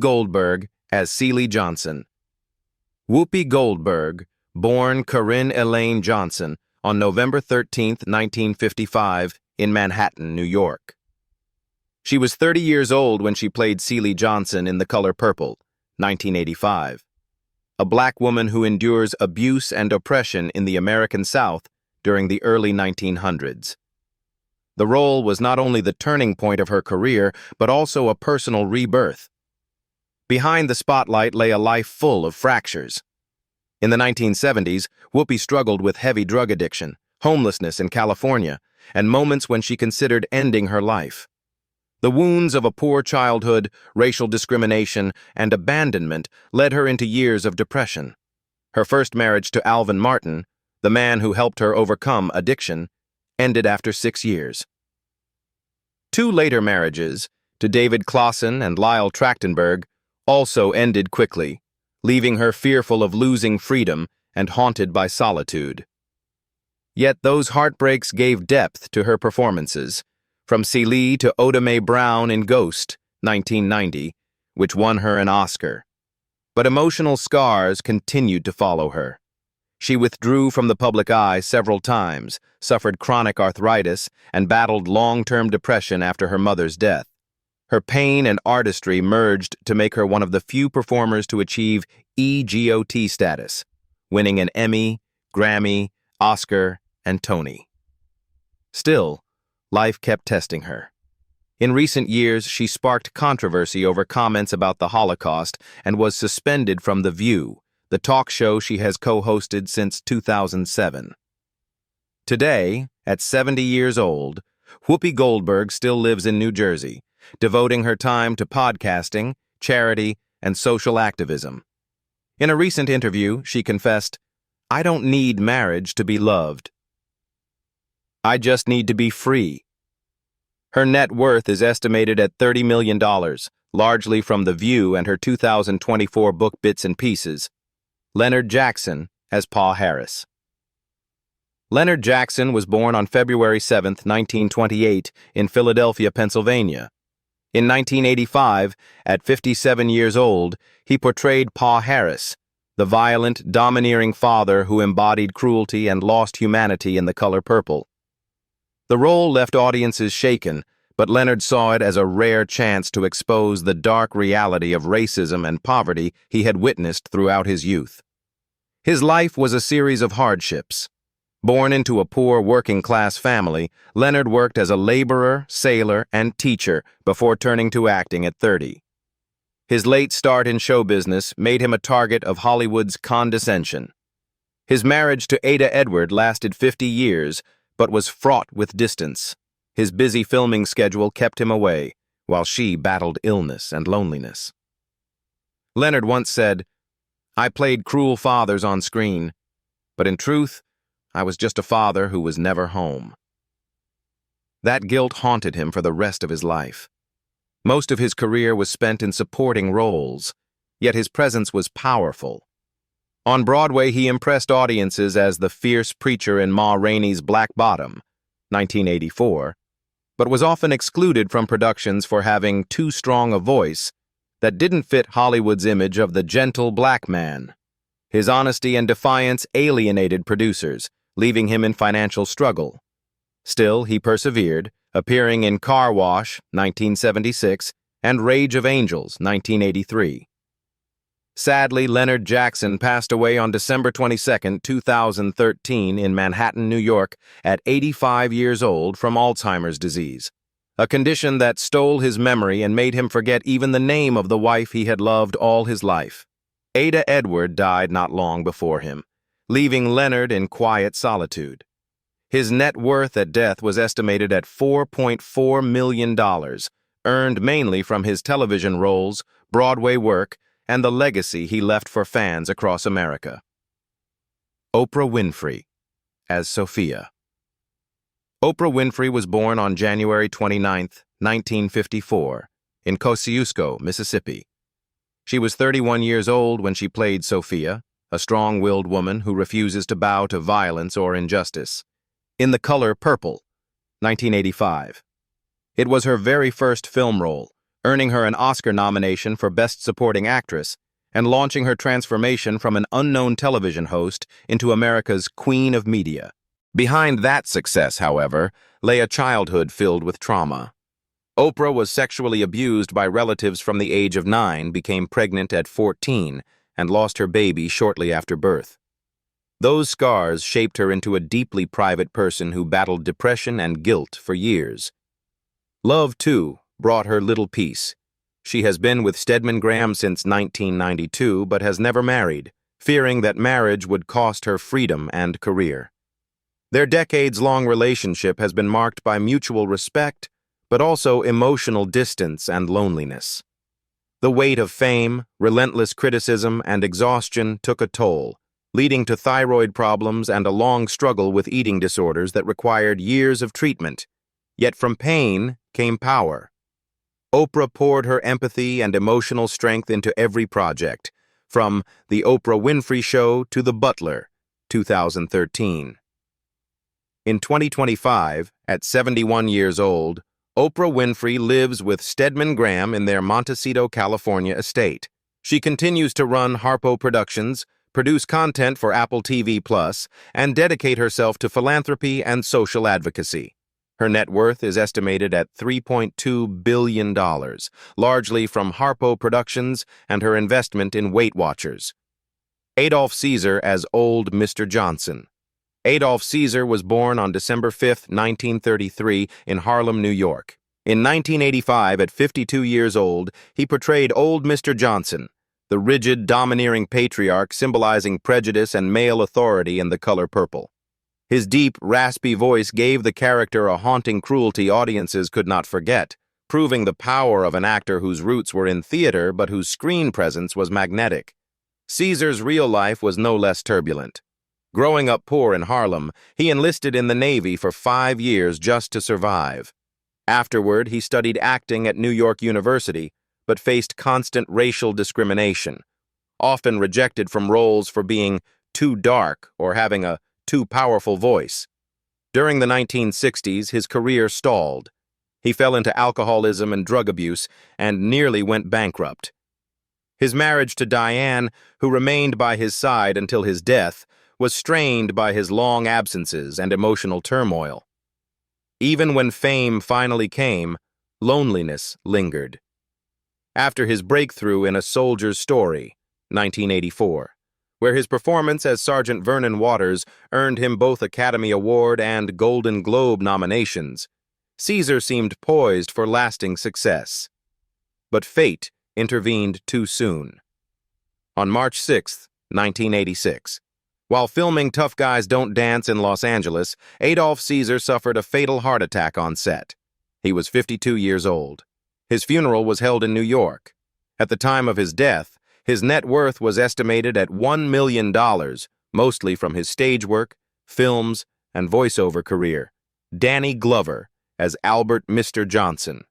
Goldberg as Celie Johnson. Whoopi Goldberg, born Corinne Elaine Johnson on November 13, 1955, in Manhattan, New York. She was 30 years old when she played Celie Johnson in The Color Purple, 1985. A black woman who endures abuse and oppression in the American South during the early 1900s. The role was not only the turning point of her career, but also a personal rebirth. Behind the spotlight lay a life full of fractures. In the 1970s, Whoopi struggled with heavy drug addiction, homelessness in California, and moments when she considered ending her life. The wounds of a poor childhood, racial discrimination, and abandonment led her into years of depression. Her first marriage to Alvin Martin, the man who helped her overcome addiction, ended after 6 years. 2 later marriages, to David Clausen and Lyle Trachtenberg, also ended quickly, leaving her fearful of losing freedom and haunted by solitude. Yet those heartbreaks gave depth to her performances, from Celie to Oda Mae Brown in Ghost, 1990, which won her an Oscar. But emotional scars continued to follow her. She withdrew from the public eye several times, suffered chronic arthritis, and battled long-term depression after her mother's death. Her pain and artistry merged to make her one of the few performers to achieve EGOT status, winning an Emmy, Grammy, Oscar, and Tony. Still, life kept testing her. In recent years, she sparked controversy over comments about the Holocaust and was suspended from The View, the talk show she has co-hosted since 2007. Today, at 70 years old, Whoopi Goldberg still lives in New Jersey, devoting her time to podcasting, charity, and social activism. In a recent interview, she confessed, "I don't need marriage to be loved. I just need to be free." Her net worth is estimated at $30 million, largely from The View and her 2024 book Bits and Pieces. Leonard Jackson as Pa Harris. Leonard Jackson was born on February 7, 1928, in Philadelphia, Pennsylvania. In 1985, at 57 years old, he portrayed Pa Harris, the violent, domineering father who embodied cruelty and lost humanity in The Color Purple. The role left audiences shaken, but Leonard saw it as a rare chance to expose the dark reality of racism and poverty he had witnessed throughout his youth. His life was a series of hardships. Born into a poor working-class family, Leonard worked as a laborer, sailor, and teacher before turning to acting at 30. His late start in show business made him a target of Hollywood's condescension. His marriage to Ada Edward lasted 50 years, but was fraught with distance. His busy filming schedule kept him away, while she battled illness and loneliness. Leonard once said, "I played cruel fathers on screen, but in truth, I was just a father who was never home." That guilt haunted him for the rest of his life. Most of his career was spent in supporting roles, yet his presence was powerful. On Broadway, he impressed audiences as the fierce preacher in Ma Rainey's Black Bottom, 1984, but was often excluded from productions for having too strong a voice that didn't fit Hollywood's image of the gentle black man. His honesty and defiance alienated producers, leaving him in financial struggle. Still, he persevered, appearing in Car Wash, 1976, and Rage of Angels, 1983. Sadly, Leonard Jackson passed away on December 22, 2013, in Manhattan, New York, at 85 years old from Alzheimer's disease, a condition that stole his memory and made him forget even the name of the wife he had loved all his life. Ada Edward died not long before him, leaving Leonard in quiet solitude. His net worth at death was estimated at $4.4 million, earned mainly from his television roles, Broadway work, and the legacy he left for fans across America. Oprah Winfrey as Sophia. Oprah Winfrey was born on January 29, 1954, in Kosciuszko, Mississippi. She was 31 years old when she played Sophia, a strong-willed woman who refuses to bow to violence or injustice, in The Color Purple, 1985. It was her very first film role, earning her an Oscar nomination for Best Supporting Actress and launching her transformation from an unknown television host into America's Queen of Media. Behind that success, however, lay a childhood filled with trauma. Oprah was sexually abused by relatives from the age of 9, became pregnant at 14, and lost her baby shortly after birth. Those scars shaped her into a deeply private person who battled depression and guilt for years. Love, too, brought her little peace. She has been with Stedman Graham since 1992 but has never married, fearing that marriage would cost her freedom and career. Their decades-long relationship has been marked by mutual respect, but also emotional distance and loneliness. The weight of fame, relentless criticism, and exhaustion took a toll, leading to thyroid problems and a long struggle with eating disorders that required years of treatment. Yet from pain came power. Oprah poured her empathy and emotional strength into every project, from The Oprah Winfrey Show to The Butler, 2013. In 2025, at 71 years old, Oprah Winfrey lives with Stedman Graham in their Montecito, California estate. She continues to run Harpo Productions, produce content for Apple TV+, and dedicate herself to philanthropy and social advocacy. Her net worth is estimated at $3.2 billion, largely from Harpo Productions and her investment in Weight Watchers. Adolph Caesar as Old Mr. Johnson. Adolph Caesar was born on December 5, 1933, in Harlem, New York. In 1985, at 52 years old, he portrayed Old Mr. Johnson, the rigid, domineering patriarch symbolizing prejudice and male authority in The Color Purple. His deep, raspy voice gave the character a haunting cruelty audiences could not forget, proving the power of an actor whose roots were in theater but whose screen presence was magnetic. Caesar's real life was no less turbulent. Growing up poor in Harlem, he enlisted in the Navy for 5 years just to survive. Afterward, he studied acting at New York University, but faced constant racial discrimination, often rejected from roles for being too dark or having a too powerful voice. During the 1960s, his career stalled. He fell into alcoholism and drug abuse and nearly went bankrupt. His marriage to Diane, who remained by his side until his death, was strained by his long absences and emotional turmoil. Even when fame finally came, loneliness lingered. After his breakthrough in A Soldier's Story, 1984, where his performance as Sergeant Vernon Waters earned him both Academy Award and Golden Globe nominations, Caesar seemed poised for lasting success. But fate intervened too soon. On March 6, 1986, while filming Tough Guys Don't Dance in Los Angeles, Adolph Caesar suffered a fatal heart attack on set. He was 52 years old. His funeral was held in New York. At the time of his death, his net worth was estimated at $1 million, mostly from his stage work, films, and voiceover career. Danny Glover as Albert Mr. Johnson.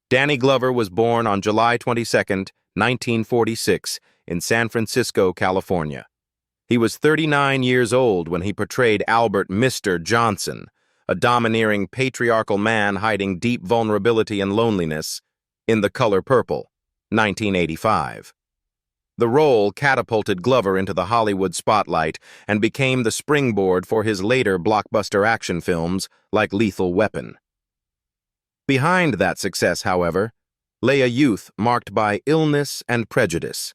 Danny Glover was born on July 22, 1946, in San Francisco, California. He was 39 years old when he portrayed Albert Mr. Johnson, a domineering patriarchal man hiding deep vulnerability and loneliness, in The Color Purple, 1985. The role catapulted Glover into the Hollywood spotlight and became the springboard for his later blockbuster action films like Lethal Weapon. Behind that success, however, lay a youth marked by illness and prejudice.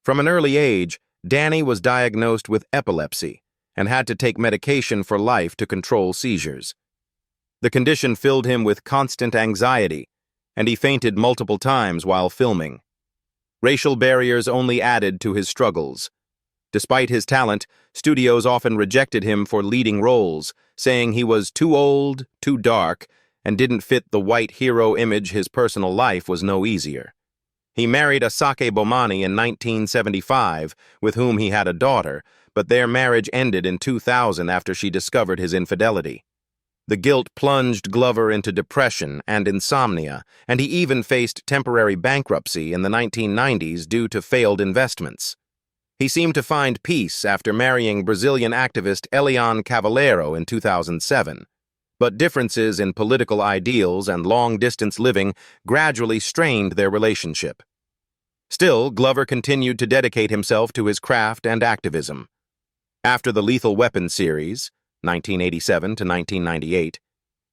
From an early age, Danny was diagnosed with epilepsy and had to take medication for life to control seizures. The condition filled him with constant anxiety, and he fainted multiple times while filming. Racial barriers only added to his struggles. Despite his talent, studios often rejected him for leading roles, saying he was too old, too dark, and didn't fit the white hero image. His personal life was no easier. He married Asake Bomani in 1975, with whom he had a daughter, but their marriage ended in 2000 after she discovered his infidelity. The guilt plunged Glover into depression and insomnia, and he even faced temporary bankruptcy in the 1990s due to failed investments. He seemed to find peace after marrying Brazilian activist Eliane Cavaleiro in 2007. but differences in political ideals and long-distance living gradually strained their relationship. Still, Glover continued to dedicate himself to his craft and activism. After the Lethal Weapon series, 1987 to 1998,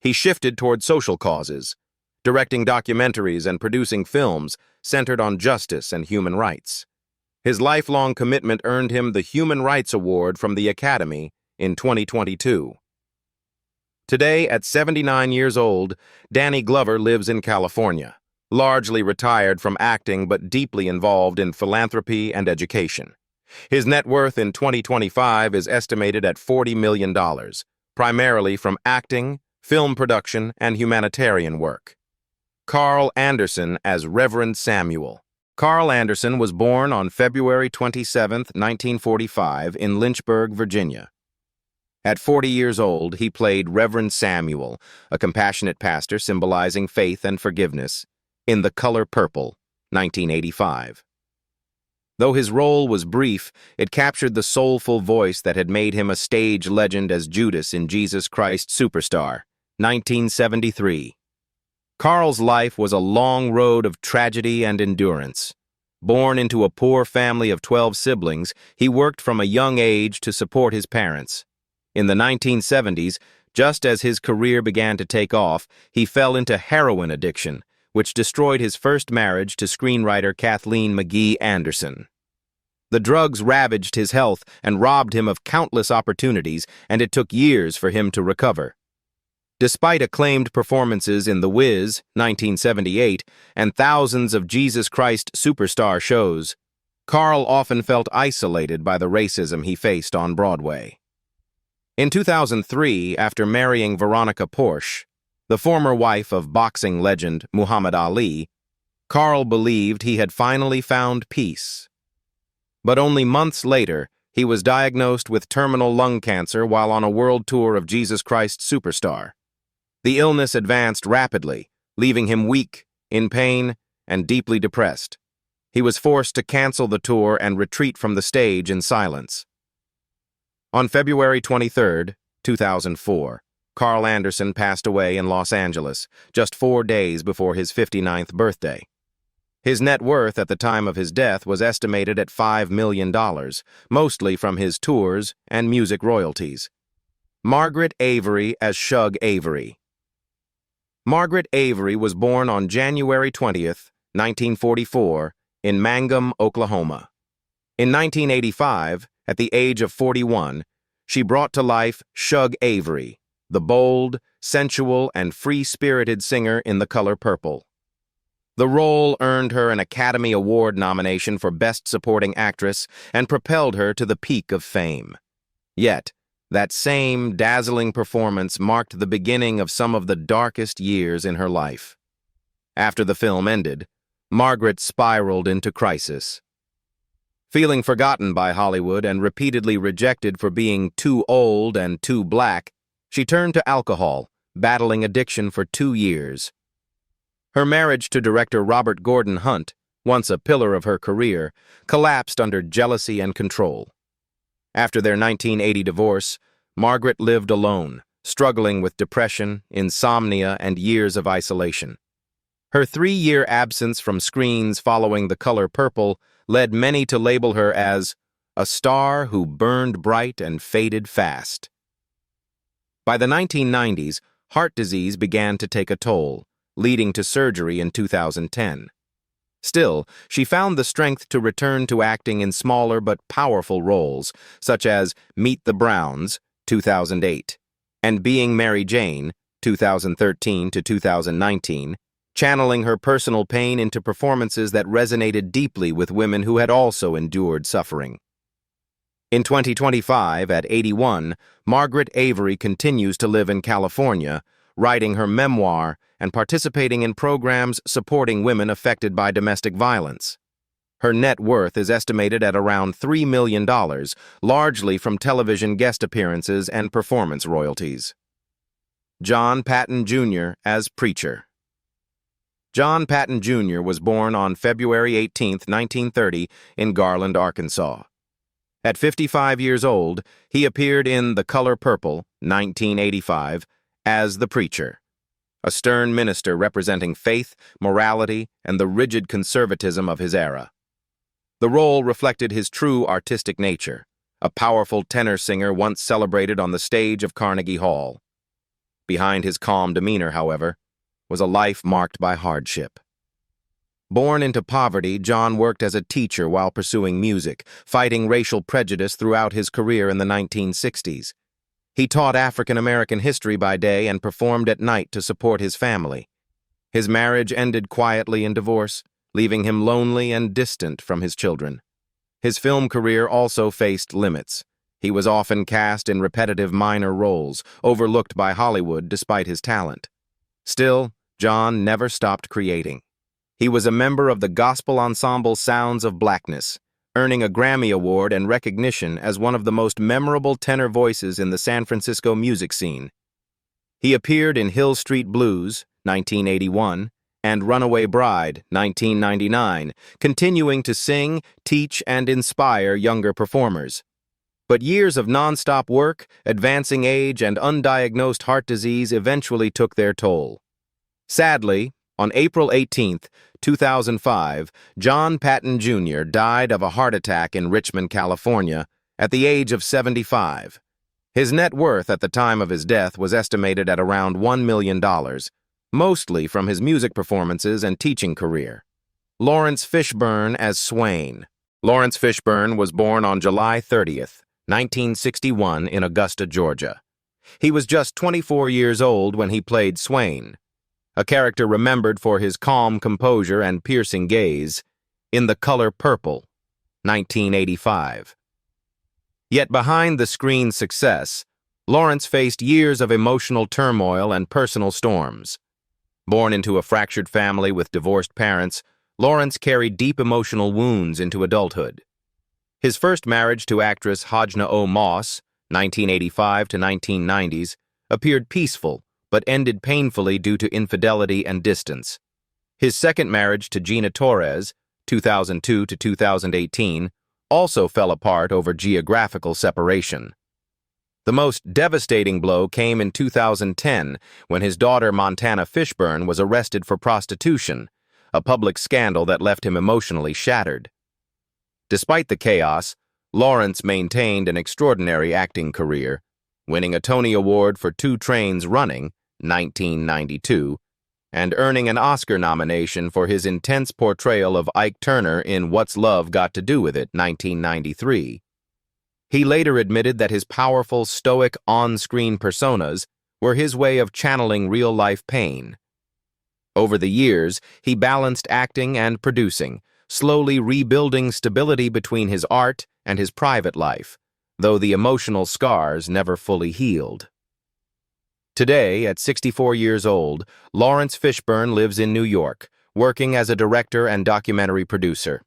he shifted toward social causes, directing documentaries and producing films centered on justice and human rights. His lifelong commitment earned him the Human Rights Award from the Academy in 2022. Today, at 79 years old, Danny Glover lives in California, largely retired from acting but deeply involved in philanthropy and education. His net worth in 2025 is estimated at $40 million, primarily from acting, film production, and humanitarian work. Carl Anderson as Reverend Samuel. Carl Anderson was born on February 27, 1945, in Lynchburg, Virginia. At 40 years old, he played Reverend Samuel, a compassionate pastor symbolizing faith and forgiveness, in The Color Purple, 1985. Though his role was brief, it captured the soulful voice that had made him a stage legend as Judas in Jesus Christ Superstar, 1973. Carl's life was a long road of tragedy and endurance. Born into a poor family of 12 siblings, he worked from a young age to support his parents. In the 1970s, just as his career began to take off, he fell into heroin addiction, which destroyed his first marriage to screenwriter Kathleen McGee Anderson. The drugs ravaged his health and robbed him of countless opportunities, and it took years for him to recover. Despite acclaimed performances in The Wiz, 1978, and thousands of Jesus Christ Superstar shows, Carl often felt isolated by the racism he faced on Broadway. In 2003, after marrying Veronica Porsche, the former wife of boxing legend Muhammad Ali, Carl believed he had finally found peace. But only months later, he was diagnosed with terminal lung cancer while on a world tour of Jesus Christ Superstar. The illness advanced rapidly, leaving him weak, in pain, and deeply depressed. He was forced to cancel the tour and retreat from the stage in silence. On February 23, 2004, Carl Anderson passed away in Los Angeles, just 4 days before his 59th birthday. His net worth at the time of his death was estimated at $5 million, mostly from his tours and music royalties. Margaret Avery as Shug Avery. Margaret Avery was born on January 20, 1944, in Mangum, Oklahoma. In 1985, at the age of 41, she brought to life Shug Avery, the bold, sensual, and free-spirited singer in The Color Purple. The role earned her an Academy Award nomination for Best Supporting Actress and propelled her to the peak of fame. Yet, that same dazzling performance marked the beginning of some of the darkest years in her life. After the film ended, Margaret spiraled into crisis. Feeling forgotten by Hollywood and repeatedly rejected for being too old and too black, she turned to alcohol, battling addiction for 2 years. Her marriage to director Robert Gordon Hunt, once a pillar of her career, collapsed under jealousy and control. After their 1980 divorce, Margaret lived alone, struggling with depression, insomnia, and years of isolation. Her 3-year absence from screens following The Color Purple led many to label her as a star who burned bright and faded fast. By the 1990s, heart disease began to take a toll, leading to surgery in 2010. Still, she found the strength to return to acting in smaller but powerful roles, such as Meet the Browns, 2008, and Being Mary Jane, 2013 to 2019, channeling her personal pain into performances that resonated deeply with women who had also endured suffering. In 2025, at 81, Margaret Avery continues to live in California, writing her memoir and participating in programs supporting women affected by domestic violence. Her net worth is estimated at around $3 million, largely from television guest appearances and performance royalties. John Patton Jr. as Preacher. John Patton Jr. was born on February 18, 1930, in Garland, Arkansas. At 55 years old, he appeared in The Color Purple, 1985, as the preacher, a stern minister representing faith, morality, and the rigid conservatism of his era. The role reflected his true artistic nature, a powerful tenor singer once celebrated on the stage of Carnegie Hall. Behind his calm demeanor, however, was a life marked by hardship. Born into poverty, John worked as a teacher while pursuing music, fighting racial prejudice throughout his career in the 1960s. He taught African American history by day and performed at night to support his family. His marriage ended quietly in divorce, leaving him lonely and distant from his children. His film career also faced limits. He was often cast in repetitive minor roles, overlooked by Hollywood despite his talent. Still, John never stopped creating. He was a member of the gospel ensemble Sounds of Blackness, earning a Grammy Award and recognition as one of the most memorable tenor voices in the San Francisco music scene. He appeared in Hill Street Blues, 1981, and Runaway Bride, 1999, continuing to sing, teach, and inspire younger performers. But years of nonstop work, advancing age, and undiagnosed heart disease eventually took their toll. Sadly, on April 18, 2005, John Patton Jr. died of a heart attack in Richmond, California, at the age of 75. His net worth at the time of his death was estimated at around $1 million, mostly from his music performances and teaching career. Laurence Fishburne as Swain. Laurence Fishburne was born on July 30th, 1961 in Augusta, Georgia. He was just 24 years old when he played Swain, a character remembered for his calm composure and piercing gaze, in The Color Purple, 1985. Yet behind the screen success, Laurence faced years of emotional turmoil and personal storms. Born into a fractured family with divorced parents, Laurence carried deep emotional wounds into adulthood. His first marriage to actress Hodgna O. Moss, 1985 to 1990s, appeared peaceful but ended painfully due to infidelity and distance. His second marriage to Gina Torres, 2002 to 2018, also fell apart over geographical separation. The most devastating blow came in 2010 when his daughter Montana Fishburne was arrested for prostitution, a public scandal that left him emotionally shattered. Despite the chaos, Laurence maintained an extraordinary acting career, winning a Tony Award for Two Trains Running, 1992, and earning an Oscar nomination for his intense portrayal of Ike Turner in What's Love Got to Do with It, 1993. He later admitted that his powerful, stoic, on-screen personas were his way of channeling real-life pain. Over the years, he balanced acting and producing, slowly rebuilding stability between his art and his private life, though the emotional scars never fully healed. Today, at 64 years old, Laurence Fishburne lives in New York, working as a director and documentary producer.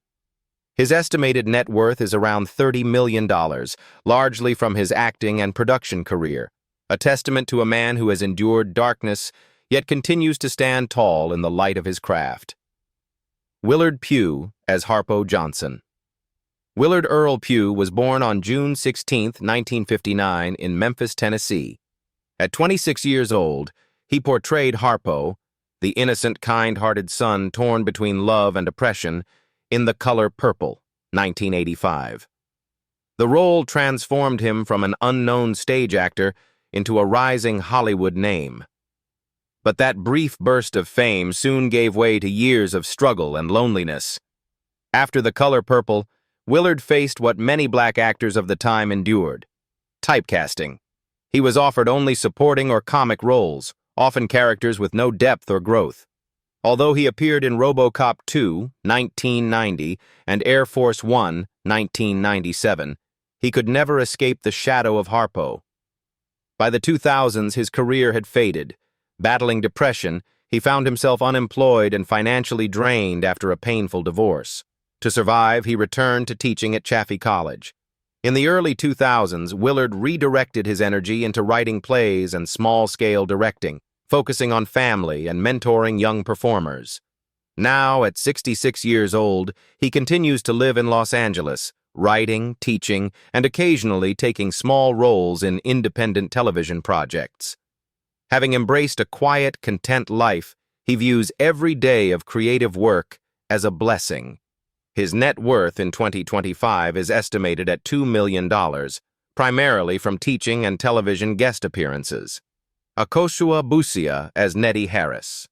His estimated net worth is around $30 million, largely from his acting and production career, a testament to a man who has endured darkness, yet continues to stand tall in the light of his craft. Willard Pugh as Harpo Johnson. Willard Earl Pugh was born on June 16, 1959, in Memphis, Tennessee. At 26 years old, he portrayed Harpo, the innocent, kind-hearted son torn between love and oppression, in The Color Purple, 1985. The role transformed him from an unknown stage actor into a rising Hollywood name. But that brief burst of fame soon gave way to years of struggle and loneliness. After The Color Purple, Willard faced what many black actors of the time endured: typecasting. He was offered only supporting or comic roles, often characters with no depth or growth. Although he appeared in RoboCop 2, 1990, and Air Force One, 1997, he could never escape the shadow of Harpo. By the 2000s, his career had faded. Battling depression, he found himself unemployed and financially drained after a painful divorce. To survive, he returned to teaching at Chaffey College. In the early 2000s, Willard redirected his energy into writing plays and small-scale directing, focusing on family and mentoring young performers. Now, at 66 years old, he continues to live in Los Angeles, writing, teaching, and occasionally taking small roles in independent television projects. Having embraced a quiet, content life, he views every day of creative work as a blessing. His net worth in 2025 is estimated at $2 million, primarily from teaching and television guest appearances. Akosua Busia as Nettie Harris.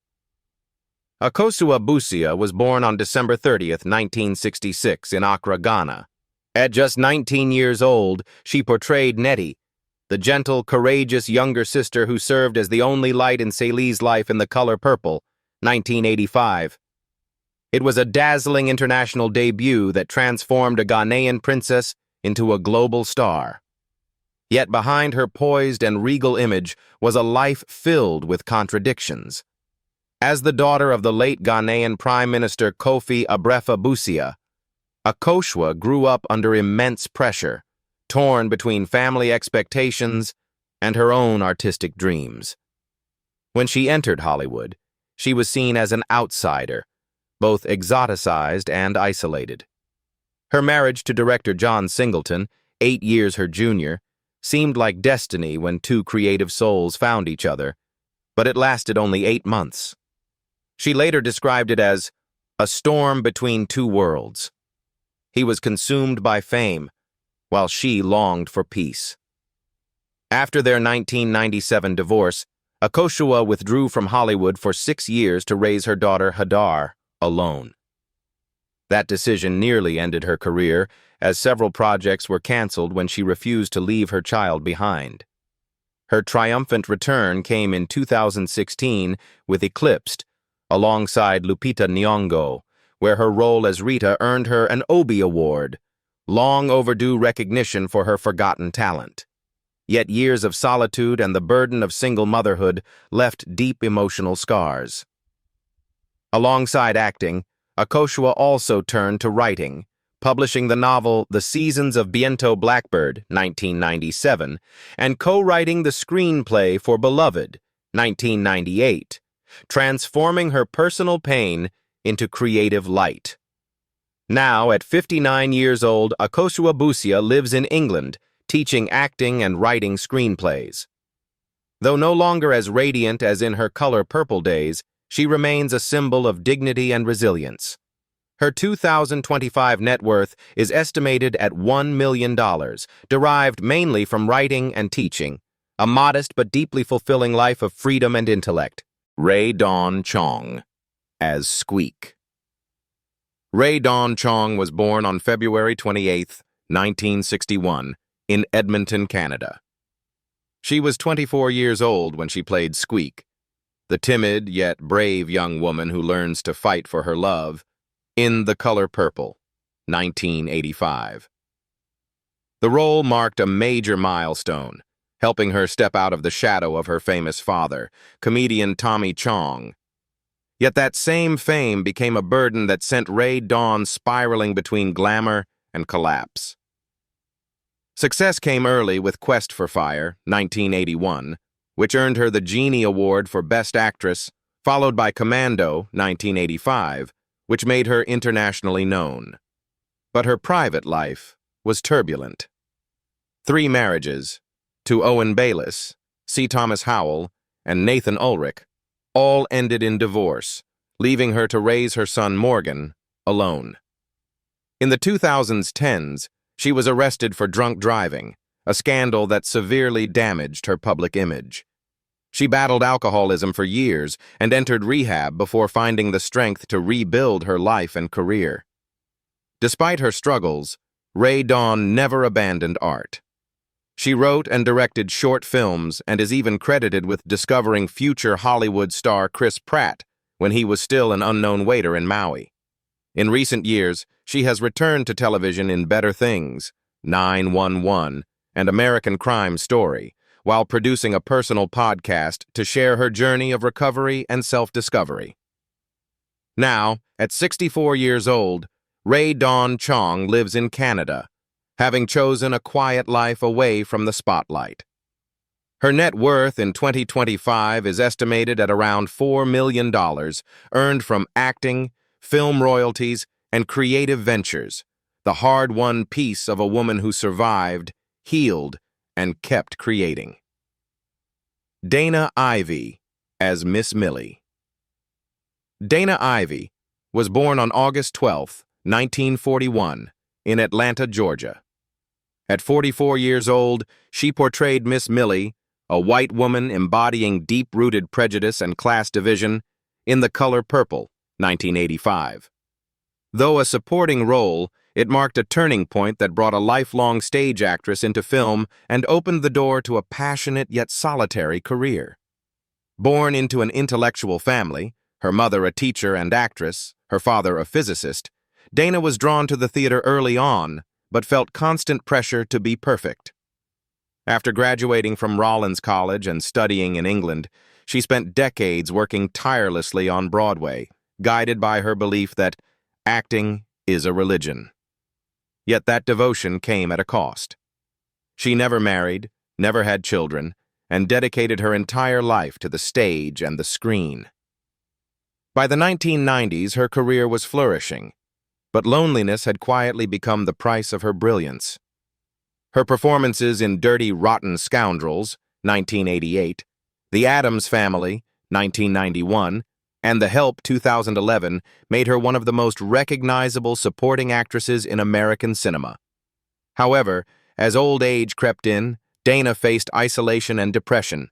Akosua Busia was born on December 30th, 1966 in Accra, Ghana. At just 19 years old, she portrayed Nettie, the gentle, courageous younger sister who served as the only light in Salih's life in The Color Purple, 1985. It was a dazzling international debut that transformed a Ghanaian princess into a global star. Yet behind her poised and regal image was a life filled with contradictions. As the daughter of the late Ghanaian Prime Minister Kofi Abrefa Busia, Akosua grew up under immense pressure, torn between family expectations and her own artistic dreams. When she entered Hollywood, she was seen as an outsider, both exoticized and isolated. Her marriage to director John Singleton, 8 years her junior, seemed like destiny when two creative souls found each other, but it lasted only 8 months. She later described it as a storm between two worlds. He was consumed by fame, while she longed for peace. After their 1997 divorce, Akosua withdrew from Hollywood for 6 years to raise her daughter Hadar alone. That decision nearly ended her career, as several projects were canceled when she refused to leave her child behind. Her triumphant return came in 2016 with Eclipsed, alongside Lupita Nyong'o, where her role as Rita earned her an Obie Award, long overdue recognition for her forgotten talent. Yet years of solitude and the burden of single motherhood left deep emotional scars. Alongside acting, Akosua also turned to writing, publishing the novel The Seasons of Biento Blackbird, 1997, and co-writing the screenplay for Beloved, 1998, transforming her personal pain into creative light. Now, at 59 years old, Akosua Busia lives in England, teaching acting and writing screenplays. Though no longer as radiant as in her Color Purple days, she remains a symbol of dignity and resilience. Her 2025 net worth is estimated at $1 million, derived mainly from writing and teaching, a modest but deeply fulfilling life of freedom and intellect. Rae Dawn Chong as Squeak. Rae Dawn Chong was born on February 28, 1961, in Edmonton, Canada. She was 24 years old when she played Squeak, the timid yet brave young woman who learns to fight for her love, in The Color Purple, 1985. The role marked a major milestone, helping her step out of the shadow of her famous father, comedian Tommy Chong. Yet that same fame became a burden that sent Rae Dawn spiraling between glamour and collapse. Success came early with Quest for Fire, 1981, which earned her the Genie Award for Best Actress, followed by Commando, 1985, which made her internationally known. But her private life was turbulent. 3 marriages, to Owen Bayliss, C. Thomas Howell, and Nathan Ulrich, all ended in divorce, leaving her to raise her son Morgan alone. In the 2010s, she was arrested for drunk driving, a scandal that severely damaged her public image. She battled alcoholism for years and entered rehab before finding the strength to rebuild her life and career. Despite her struggles, Rae Dawn never abandoned art. She wrote and directed short films and is even credited with discovering future Hollywood star Chris Pratt when he was still an unknown waiter in Maui. In recent years, she has returned to television in Better Things, 911, and American Crime Story, while producing a personal podcast to share her journey of recovery and self-discovery. Now, at 64 years old, Rae Dawn Chong lives in Canada, having chosen a quiet life away from the spotlight. Her net worth in 2025 is estimated at around $4 million, earned from acting, film royalties, and creative ventures, the hard-won peace of a woman who survived, healed, and kept creating. Dana Ivey as Miss Millie. Dana Ivey was born on August 12, 1941, in Atlanta, Georgia. At 44 years old, she portrayed Miss Millie, a white woman embodying deep-rooted prejudice and class division, in The Color Purple, 1985. Though a supporting role, it marked a turning point that brought a lifelong stage actress into film and opened the door to a passionate yet solitary career. Born into an intellectual family, her mother a teacher and actress, her father a physicist, Dana was drawn to the theater early on, but felt constant pressure to be perfect. After graduating from Rollins College and studying in England, she spent decades working tirelessly on Broadway, guided by her belief that acting is a religion. Yet that devotion came at a cost. She never married, never had children, and dedicated her entire life to the stage and the screen. By the 1990s, her career was flourishing, but loneliness had quietly become the price of her brilliance. Her performances in Dirty Rotten Scoundrels, 1988, The Addams Family, 1991, and The Help, 2011, made her one of the most recognizable supporting actresses in American cinema. However, as old age crept in, Dana faced isolation and depression.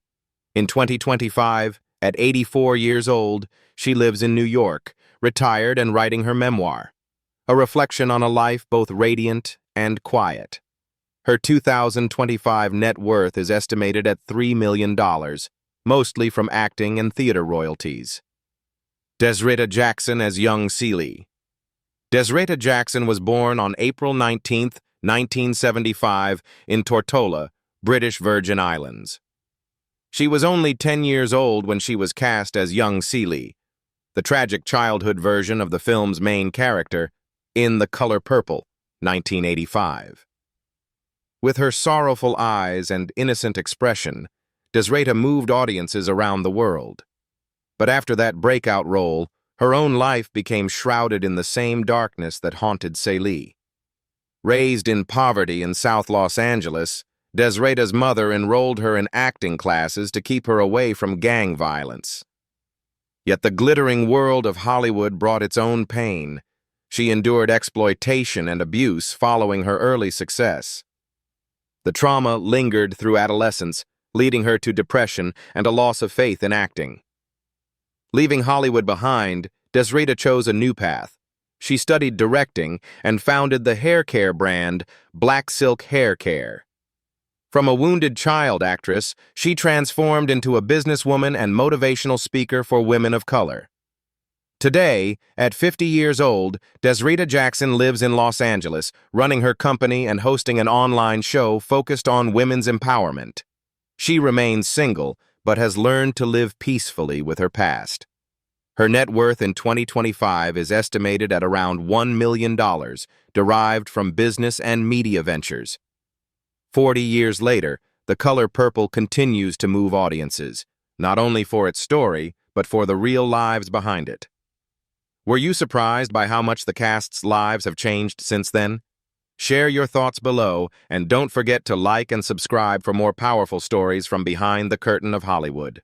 In 2025, at 84 years old, she lives in New York, retired and writing her memoir, a reflection on a life both radiant and quiet. Her 2025 net worth is estimated at $3 million, mostly from acting and theater royalties. Desreta Jackson as young Celie. Desreta Jackson was born on April 19, 1975, in Tortola, British Virgin Islands. She was only 10 years old when she was cast as young Celie, the tragic childhood version of the film's main character, in The Color Purple, 1985. With her sorrowful eyes and innocent expression, Desreta moved audiences around the world. But after that breakout role, her own life became shrouded in the same darkness that haunted Celie. Raised in poverty in South Los Angeles, Desreta's mother enrolled her in acting classes to keep her away from gang violence. Yet the glittering world of Hollywood brought its own pain. She endured exploitation and abuse following her early success. The trauma lingered through adolescence, leading her to depression and a loss of faith in acting. Leaving Hollywood behind, Desreta chose a new path. She studied directing and founded the hair care brand Black Silk Hair Care. From a wounded child actress, she transformed into a businesswoman and motivational speaker for women of color. Today, at 50 years old, Desreta Jackson lives in Los Angeles, running her company and hosting an online show focused on women's empowerment. She remains single, but has learned to live peacefully with her past. Her net worth in 2025 is estimated at around $1 million, derived from business and media ventures. 40 years later, The Color Purple continues to move audiences, not only for its story, but for the real lives behind it. Were you surprised by how much the cast's lives have changed since then? Share your thoughts below, and don't forget to like and subscribe for more powerful stories from behind the curtain of Hollywood.